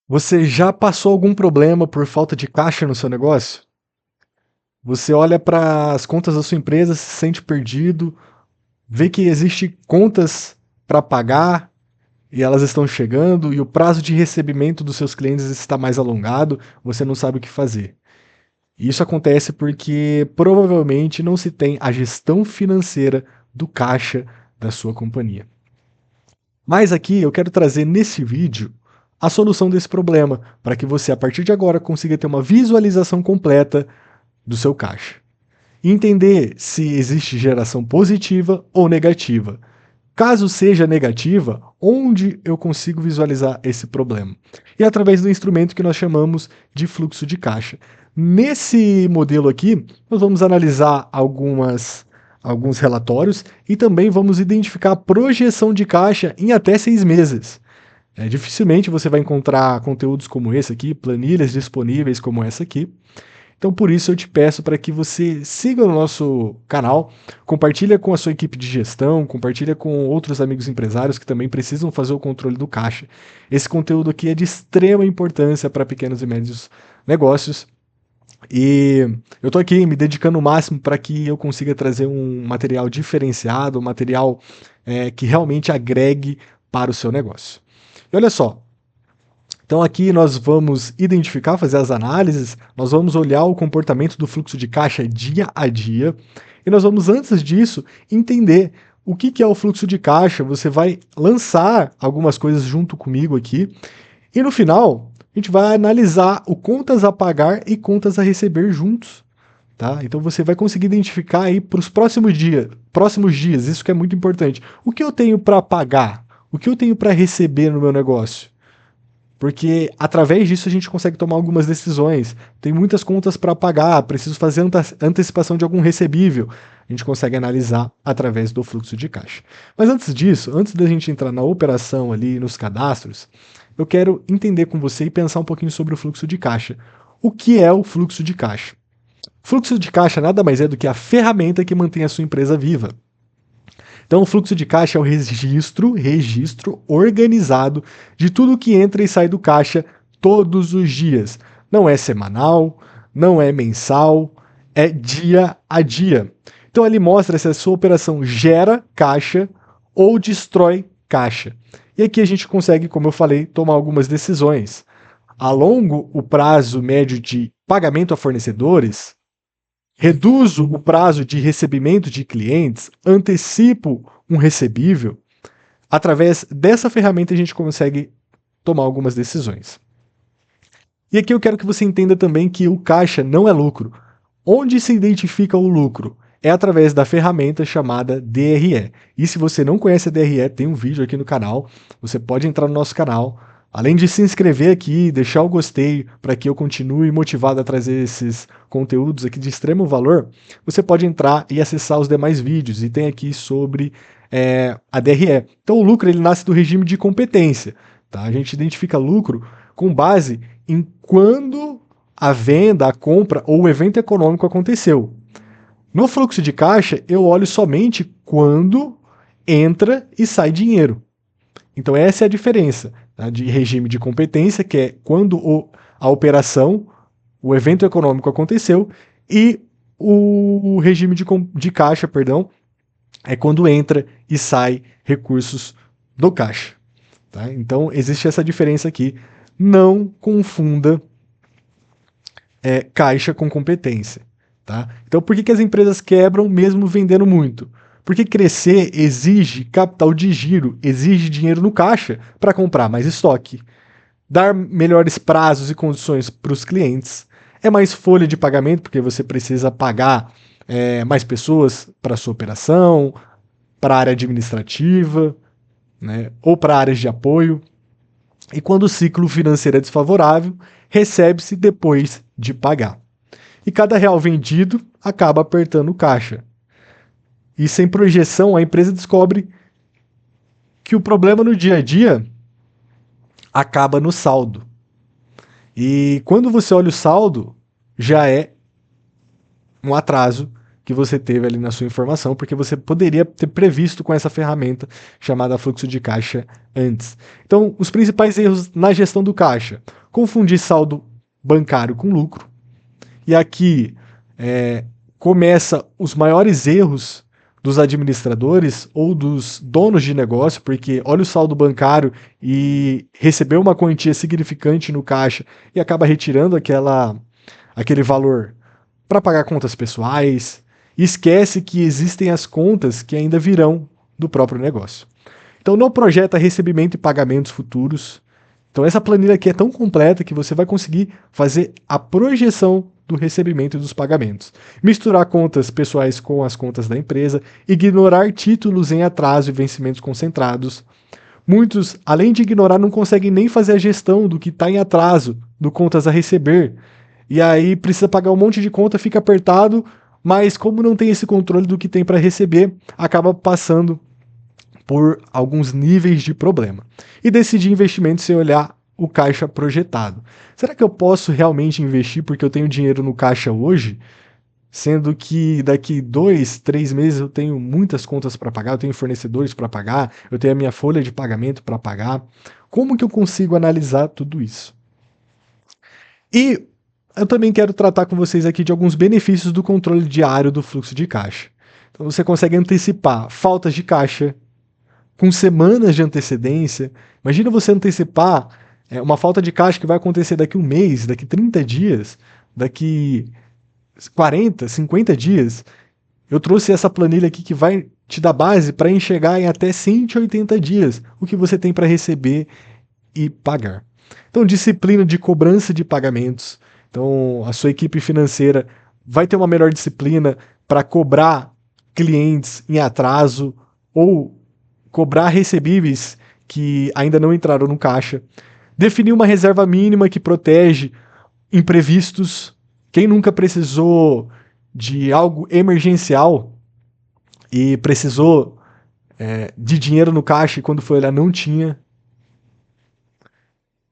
Você já passou algum problema por falta de caixa no seu negócio? Você olha para as contas da sua empresa, se sente perdido, vê que existe contas para pagar e elas estão chegando e o prazo de recebimento dos seus clientes está mais alongado, você não sabe o que fazer. Isso acontece porque provavelmente não se tem a gestão financeira do caixa da sua companhia. Mas aqui eu quero trazer nesse vídeo a solução desse problema, para que você, a partir de agora, consiga ter uma visualização completa do seu caixa. E entender se existe geração positiva ou negativa. Caso seja negativa, onde eu consigo visualizar esse problema? E através do instrumento que nós chamamos de fluxo de caixa. Nesse modelo aqui, nós vamos analisar alguns relatórios e também vamos identificar a projeção de caixa em até 6 meses. Dificilmente você vai encontrar conteúdos como esse aqui, planilhas disponíveis como essa aqui. Então, por isso, eu te peço para que você siga o nosso canal, compartilha com a sua equipe de gestão, compartilha com outros amigos empresários que também precisam fazer o controle do caixa. Esse conteúdo aqui é de extrema importância para pequenos e médios negócios. E eu estou aqui me dedicando o máximo para que eu consiga trazer um material diferenciado, um material que realmente agregue para o seu negócio. E olha só, então aqui nós vamos identificar, fazer as análises, nós vamos olhar o comportamento do fluxo de caixa dia a dia, e nós vamos, antes disso, entender o que é o fluxo de caixa. Você vai lançar algumas coisas junto comigo aqui, e no final, a gente vai analisar o contas a pagar e contas a receber juntos. Tá? Então você vai conseguir identificar aí para os próximos dias, isso que é muito importante. O que eu tenho para pagar? O que eu tenho para receber no meu negócio? Porque através disso a gente consegue tomar algumas decisões. Tem muitas contas para pagar, preciso fazer antecipação de algum recebível. A gente consegue analisar através do fluxo de caixa. Mas antes disso, antes da gente entrar na operação ali, nos cadastros, eu quero entender com você e pensar um pouquinho sobre o fluxo de caixa. O que é o fluxo de caixa? O fluxo de caixa nada mais é do que a ferramenta que mantém a sua empresa viva. Então, o fluxo de caixa é o registro organizado de tudo que entra e sai do caixa todos os dias. Não é semanal, não é mensal, é dia a dia. Então, ele mostra se a sua operação gera caixa ou destrói caixa. E aqui a gente consegue, como eu falei, tomar algumas decisões. Alongo o prazo médio de pagamento a fornecedores, reduzo o prazo de recebimento de clientes, antecipo um recebível. Através dessa ferramenta a gente consegue tomar algumas decisões. E aqui eu quero que você entenda também que o caixa não é lucro. Onde se identifica o lucro? É através da ferramenta chamada DRE. E se você não conhece a DRE, tem um vídeo aqui no canal. Você pode entrar no nosso canal. Além de se inscrever aqui, deixar o gostei para que eu continue motivado a trazer esses conteúdos aqui de extremo valor, você pode entrar e acessar os demais vídeos. E tem aqui sobre a DRE. Então o lucro ele nasce do regime de competência. Tá? A gente identifica lucro com base em quando a venda, a compra ou o evento econômico aconteceu. No fluxo de caixa, eu olho somente quando entra e sai dinheiro. Então essa é a diferença, tá, de regime de competência, que é quando a operação, o evento econômico aconteceu, e o regime de caixa, perdão, é quando entra e sai recursos do caixa. Tá? Então existe essa diferença aqui. Não confunda caixa com competência. Tá? Então, por que as empresas quebram mesmo vendendo muito? Porque crescer exige capital de giro, exige dinheiro no caixa para comprar mais estoque, dar melhores prazos e condições para os clientes, é mais folha de pagamento, porque você precisa pagar mais pessoas para a sua operação, para a área administrativa, né, ou para áreas de apoio. E quando o ciclo financeiro é desfavorável, recebe-se depois de pagar. E cada real vendido acaba apertando o caixa. E sem projeção, a empresa descobre que o problema no dia a dia acaba no saldo. E quando você olha o saldo, já é um atraso que você teve ali na sua informação, porque você poderia ter previsto com essa ferramenta chamada fluxo de caixa antes. Então, os principais erros na gestão do caixa: confundir saldo bancário com lucro. E aqui começa os maiores erros dos administradores ou dos donos de negócio, porque olha o saldo bancário e recebeu uma quantia significante no caixa e acaba retirando aquele valor para pagar contas pessoais, e esquece que existem as contas que ainda virão do próprio negócio. Então não projeta recebimento e pagamentos futuros. Então essa planilha aqui é tão completa que você vai conseguir fazer a projeção do recebimento e dos pagamentos. Misturar contas pessoais com as contas da empresa, ignorar títulos em atraso e vencimentos concentrados. Muitos, além de ignorar, não conseguem nem fazer a gestão do que está em atraso, do contas a receber. E aí precisa pagar um monte de conta, fica apertado, mas como não tem esse controle do que tem para receber, acaba passando por alguns níveis de problema. E decidir investimento sem olhar o caixa projetado. Será que eu posso realmente investir porque eu tenho dinheiro no caixa hoje? Sendo que daqui 2, 3 meses eu tenho muitas contas para pagar, eu tenho fornecedores para pagar, eu tenho a minha folha de pagamento para pagar. Como que eu consigo analisar tudo isso? E eu também quero tratar com vocês aqui de alguns benefícios do controle diário do fluxo de caixa. Então você consegue antecipar faltas de caixa com semanas de antecedência. Imagina você antecipar uma falta de caixa que vai acontecer daqui um mês, daqui 30 dias, daqui 40, 50 dias. Eu trouxe essa planilha aqui que vai te dar base para enxergar em até 180 dias o que você tem para receber e pagar. Então, disciplina de cobrança de pagamentos. Então, a sua equipe financeira vai ter uma melhor disciplina para cobrar clientes em atraso ou cobrar recebíveis que ainda não entraram no caixa. Definir uma reserva mínima que protege imprevistos. Quem nunca precisou de algo emergencial e precisou de dinheiro no caixa e quando foi olhar não tinha?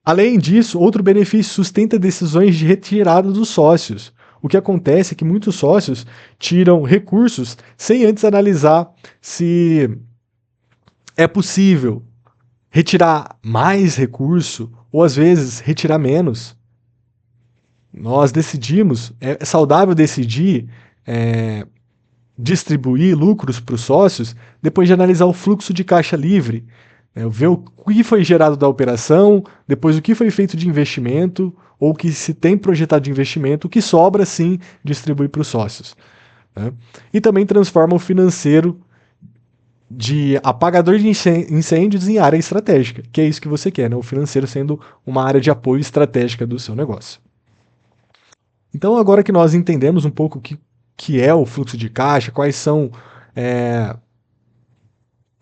Além disso, outro benefício: sustenta decisões de retirada dos sócios. O que acontece é que muitos sócios tiram recursos sem antes analisar se é possível retirar mais recurso ou às vezes retirar menos. Nós decidimos, é saudável decidir distribuir lucros para os sócios depois de analisar o fluxo de caixa livre, ver o que foi gerado da operação, depois o que foi feito de investimento, ou o que se tem projetado de investimento, o que sobra sim distribui para os sócios. Né? E também transforma o financeiro de apagador de incêndios em área estratégica, que é isso que você quer, né? O financeiro sendo uma área de apoio estratégica do seu negócio. Então, agora que nós entendemos um pouco o que é o fluxo de caixa, quais são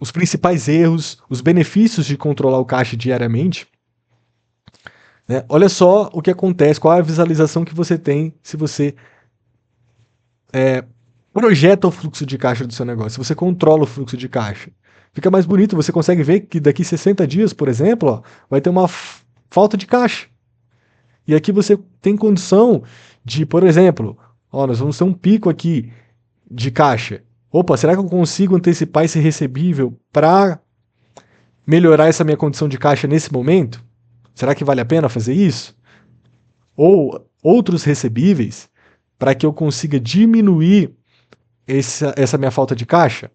os principais erros, os benefícios de controlar o caixa diariamente, né? Olha só o que acontece, qual é a visualização que você tem se você projeta o fluxo de caixa do seu negócio, se você controla o fluxo de caixa. Fica mais bonito, você consegue ver que daqui 60 dias, por exemplo, ó, vai ter uma falta de caixa. E aqui você tem condição de, por exemplo, ó, nós vamos ter um pico aqui de caixa. Opa, será que eu consigo antecipar esse recebível para melhorar essa minha condição de caixa nesse momento? Será que vale a pena fazer isso? Ou outros recebíveis para que eu consiga diminuir essa minha falta de caixa?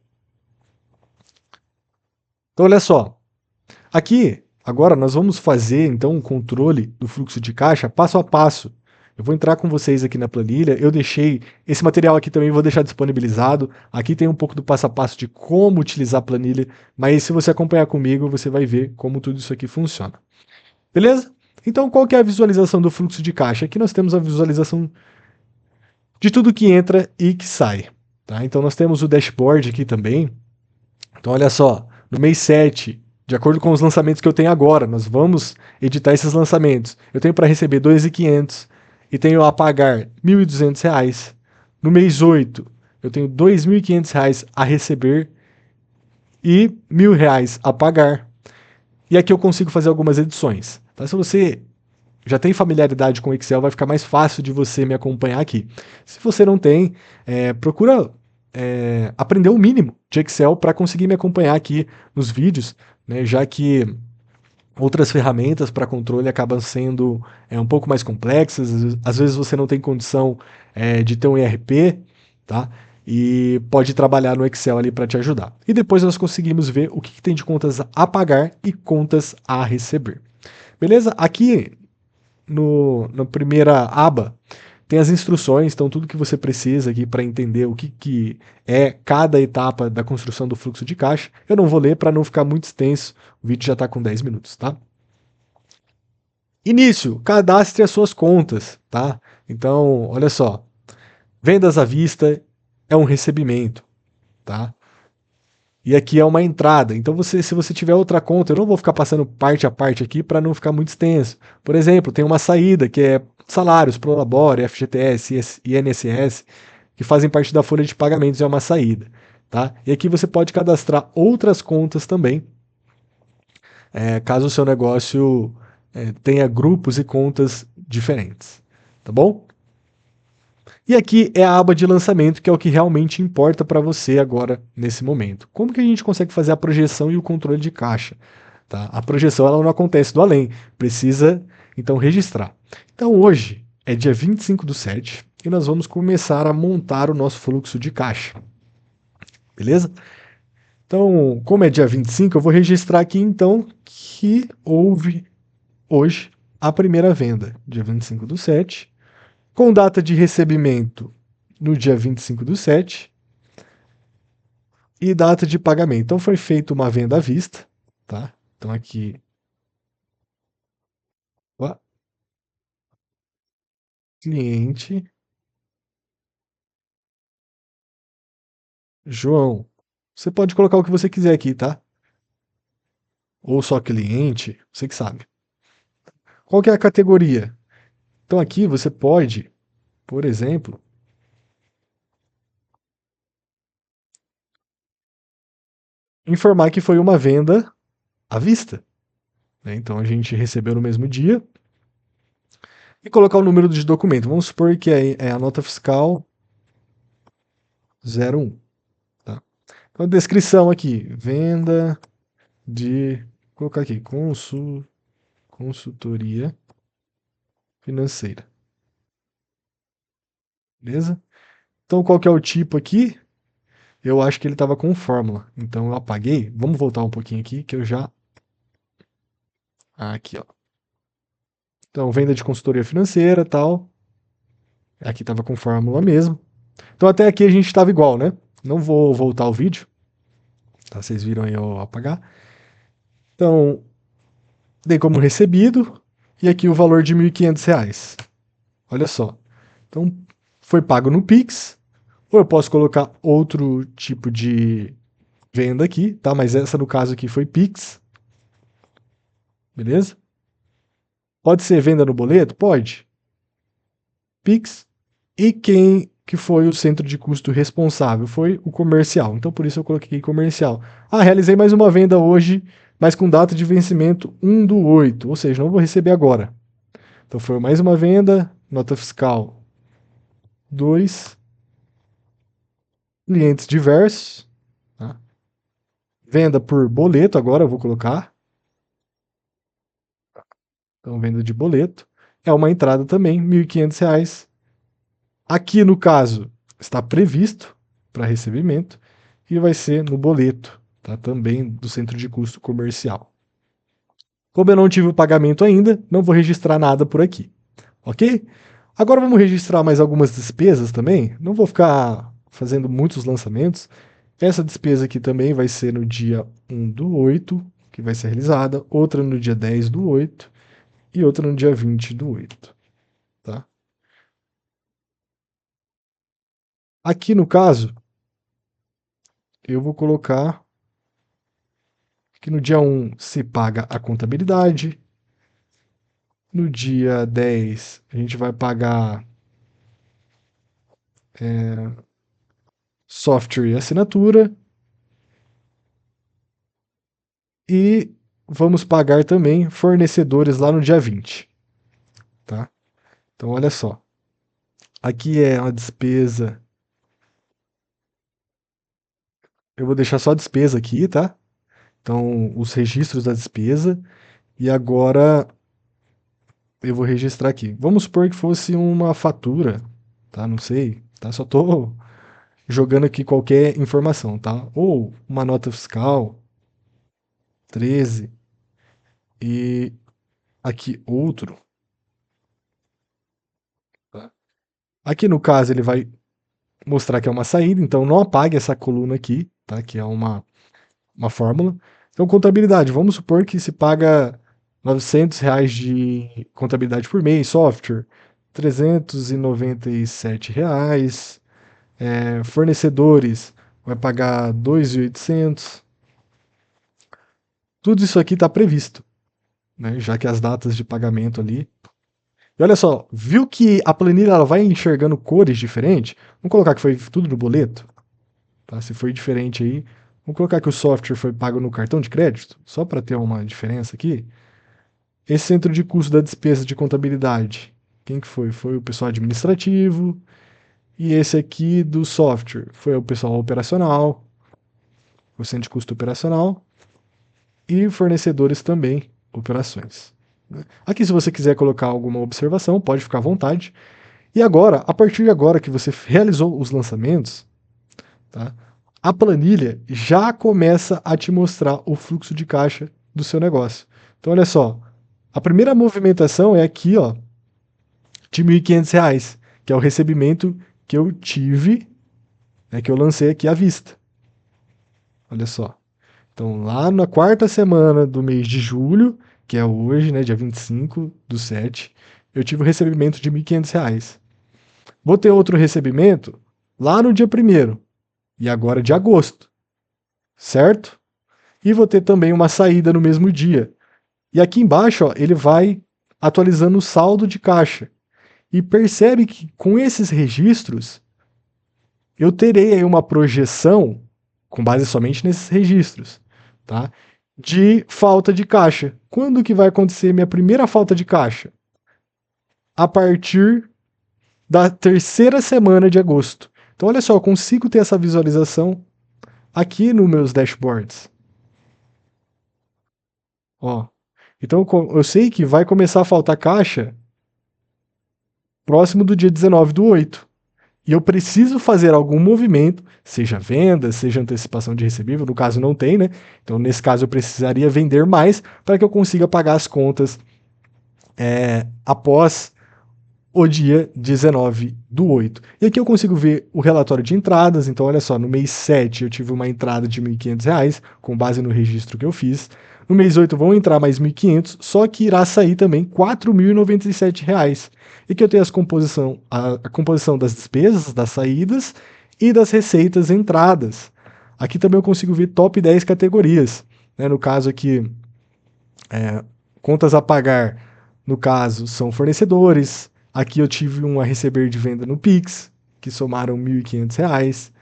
Então, olha só. Aqui, agora, nós vamos fazer, então, um controle do fluxo de caixa passo a passo. Eu vou entrar com vocês aqui na planilha. Eu deixei esse material aqui também, vou deixar disponibilizado. Aqui tem um pouco do passo a passo de como utilizar a planilha, mas se você acompanhar comigo, você vai ver como tudo isso aqui funciona. Beleza? Então, qual que é a visualização do fluxo de caixa? Aqui nós temos a visualização de tudo que entra e que sai. Tá? Então, nós temos o dashboard aqui também. Então, olha só, no mês 7, de acordo com os lançamentos que eu tenho agora, nós vamos editar esses lançamentos. Eu tenho para receber 2.500 e tenho a pagar R$ 1.200. No mês 8, eu tenho R$ 2.500 a receber e R$ 1.000 a pagar. E aqui eu consigo fazer algumas edições. Tá? Se você já tem familiaridade com Excel, vai ficar mais fácil de você me acompanhar aqui. Se você não tem, procura aprender o mínimo de Excel para conseguir me acompanhar aqui nos vídeos, né, já que outras ferramentas para controle acabam sendo um pouco mais complexas, às vezes você não tem condição de ter um ERP, tá? E pode trabalhar no Excel ali para te ajudar. E depois nós conseguimos ver o que tem de contas a pagar e contas a receber. Beleza? Aqui na primeira aba tem as instruções, então tudo que você precisa aqui para entender o que é cada etapa da construção do fluxo de caixa. Eu não vou ler para não ficar muito extenso, o vídeo já está com 10 minutos, tá? Início, cadastre as suas contas, tá? Então, olha só, vendas à vista é um recebimento, tá? E aqui é uma entrada. Então, se você tiver outra conta, eu não vou ficar passando parte a parte aqui para não ficar muito extenso. Por exemplo, tem uma saída que é salários, Prolabore, FGTS, INSS, que fazem parte da folha de pagamentos, é uma saída, tá? E aqui você pode cadastrar outras contas também, caso o seu negócio tenha grupos e contas diferentes, tá bom? E aqui é a aba de lançamento, que é o que realmente importa para você agora, nesse momento. Como que a gente consegue fazer a projeção e o controle de caixa? Tá? A projeção ela não acontece do além, precisa então registrar. Então hoje é dia 25/7 e nós vamos começar a montar o nosso fluxo de caixa. Beleza? Então, como é dia 25, eu vou registrar aqui então que houve hoje a primeira venda, dia 25/7, com data de recebimento no dia 25/7 e data de pagamento. Então foi feita uma venda à vista, tá? Então aqui, ó, cliente João. Você pode colocar o que você quiser aqui, tá? Ou só cliente, você que sabe. Qual que é a categoria? Então aqui você pode, por exemplo, informar que foi uma venda à vista, né? Então a gente recebeu no mesmo dia e colocar o número de documento. Vamos supor que é a nota fiscal 01, tá? Então a descrição aqui, venda de, vou colocar aqui, consultoria financeira, beleza? Então qual que é o tipo aqui? Eu acho que ele estava com fórmula, então eu apaguei. Vamos voltar um pouquinho aqui que eu já... Aqui, ó. Então, venda de consultoria financeira, tal. Aqui estava com fórmula mesmo. Então até aqui a gente estava igual, né? Não vou voltar o vídeo, tá? Vocês viram aí eu apagar. Então, dei como recebido e aqui o valor de R$ 1.500. Olha só. Então, foi pago no Pix, ou eu posso colocar outro tipo de venda aqui, tá? Mas essa no caso aqui foi Pix, beleza? Pode ser venda no boleto? Pode. Pix. E quem que foi o centro de custo responsável? Foi o comercial. Então, por isso eu coloquei comercial. Ah, realizei mais uma venda hoje, mas com data de vencimento 1/8, ou seja, não vou receber agora. Então, foi mais uma venda, nota fiscal 2, clientes diversos, tá? Venda por boleto, agora eu vou colocar. Então, venda de boleto. É uma entrada também, R$ 1.500. Aqui, no caso, está previsto para recebimento e vai ser no boleto, tá? Também do centro de custo comercial. Como eu não tive o pagamento ainda, não vou registrar nada por aqui, ok? Agora vamos registrar mais algumas despesas também. Não vou ficar fazendo muitos lançamentos. Essa despesa aqui também vai ser no dia 1/8, que vai ser realizada, outra no dia 10/8 e outra no dia 20/8, tá? Aqui no caso, eu vou colocar que no dia 1 se paga a contabilidade, no dia 10 a gente vai pagar software e assinatura, e vamos pagar também fornecedores lá no dia 20. tá? Então, olha só. Aqui é uma despesa. Eu vou deixar só a despesa aqui, tá? Então, os registros da despesa. E agora eu vou registrar aqui. Vamos supor que fosse uma fatura, tá? Não sei, tá? Só tô jogando aqui qualquer informação, tá? Ou uma nota fiscal, 13, e aqui outro, tá? Aqui no caso ele vai mostrar que é uma saída, então não apague essa coluna aqui, tá? Que é uma fórmula. Então, contabilidade, vamos supor que se paga R$ 900 de contabilidade por mês, software, R$ 397. Fornecedores, vai pagar 2.800. Tudo isso aqui está previsto, né? Já que as datas de pagamento ali. E olha só, viu que a planilha ela vai enxergando cores diferentes? Vamos colocar que foi tudo no boleto, tá? Se foi diferente aí, vamos colocar que o software foi pago no cartão de crédito, só para ter uma diferença aqui. Esse centro de custo da despesa de contabilidade, quem que foi? Foi o pessoal administrativo. E esse aqui do software foi o pessoal operacional, o centro de custo operacional. E fornecedores também, operações. Aqui, se você quiser colocar alguma observação, pode ficar à vontade. E agora, a partir de agora que você realizou os lançamentos, tá, a planilha já começa a te mostrar o fluxo de caixa do seu negócio. Então, olha só, a primeira movimentação é aqui, ó, de R$ 1.500, que é o recebimento que eu tive, né, que eu lancei aqui à vista. Olha só. Então, lá na quarta semana do mês de julho, que é hoje, né, dia 25/7, eu tive o recebimento de R$ 1.500. Vou ter outro recebimento lá no dia 1º, e agora de agosto, certo? E vou ter também uma saída no mesmo dia. E aqui embaixo, ó, ele vai atualizando o saldo de caixa. E percebe que com esses registros, eu terei aí uma projeção, com base somente nesses registros, tá? De falta de caixa. Quando que vai acontecer minha primeira falta de caixa? A partir da terceira semana de agosto. Então, olha só, eu consigo ter essa visualização aqui nos meus dashboards. Ó. Então, eu sei que vai começar a faltar caixa próximo do dia 19/8. E eu preciso fazer algum movimento, seja venda, seja antecipação de recebível, no caso não tem, né? Então, nesse caso, eu precisaria vender mais para que eu consiga pagar as contas após o dia 19/8. E aqui eu consigo ver o relatório de entradas. Então, olha só, no mês 7 eu tive uma entrada de R$ 1.500, com base no registro que eu fiz. No mês 8 vão entrar mais 1.500, só que irá sair também R$ 4.097. E que eu tenho a composição das despesas, das saídas e das receitas entradas. Aqui também eu consigo ver top 10 categorias. Né? No caso aqui, contas a pagar, no caso, são fornecedores. Aqui eu tive um a receber de venda no Pix, que somaram R$ 1.500.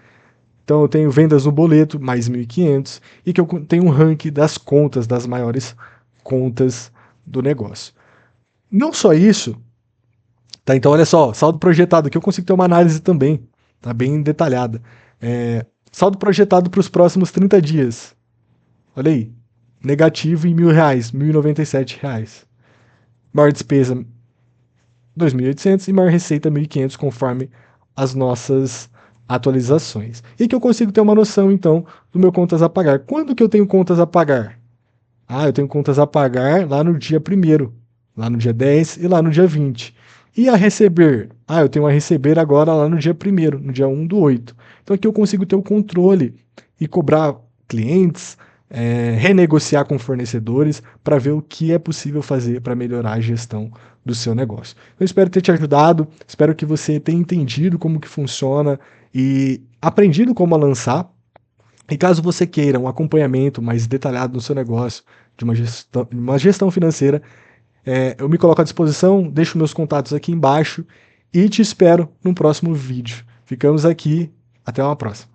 Então eu tenho vendas no boleto, mais 1.500. E que eu tenho um ranking das contas, das maiores contas do negócio. Não só isso, tá? Então olha só, saldo projetado, aqui eu consigo ter uma análise também, tá bem detalhada. Saldo projetado para os próximos 30 dias. Olha aí, negativo em R$ 1.000, R$ 1.097. Maior despesa, 2.800 e maior receita 1.500, conforme as nossas atualizações. E que eu consigo ter uma noção, então, do meu contas a pagar. Quando que eu tenho contas a pagar? Eu tenho contas a pagar lá no dia 1º, lá no dia 10 e lá no dia 20. E a receber? Eu tenho a receber agora lá no dia 1º, no dia 1/8. Então aqui eu consigo ter o controle e cobrar clientes, renegociar com fornecedores para ver o que é possível fazer para melhorar a gestão do seu negócio. Eu espero ter te ajudado, espero que você tenha entendido como que funciona e aprendido como lançar. E caso você queira um acompanhamento mais detalhado no seu negócio, de uma gestão financeira, eu me coloco à disposição, deixo meus contatos aqui embaixo e te espero no próximo vídeo. Ficamos aqui, até uma próxima.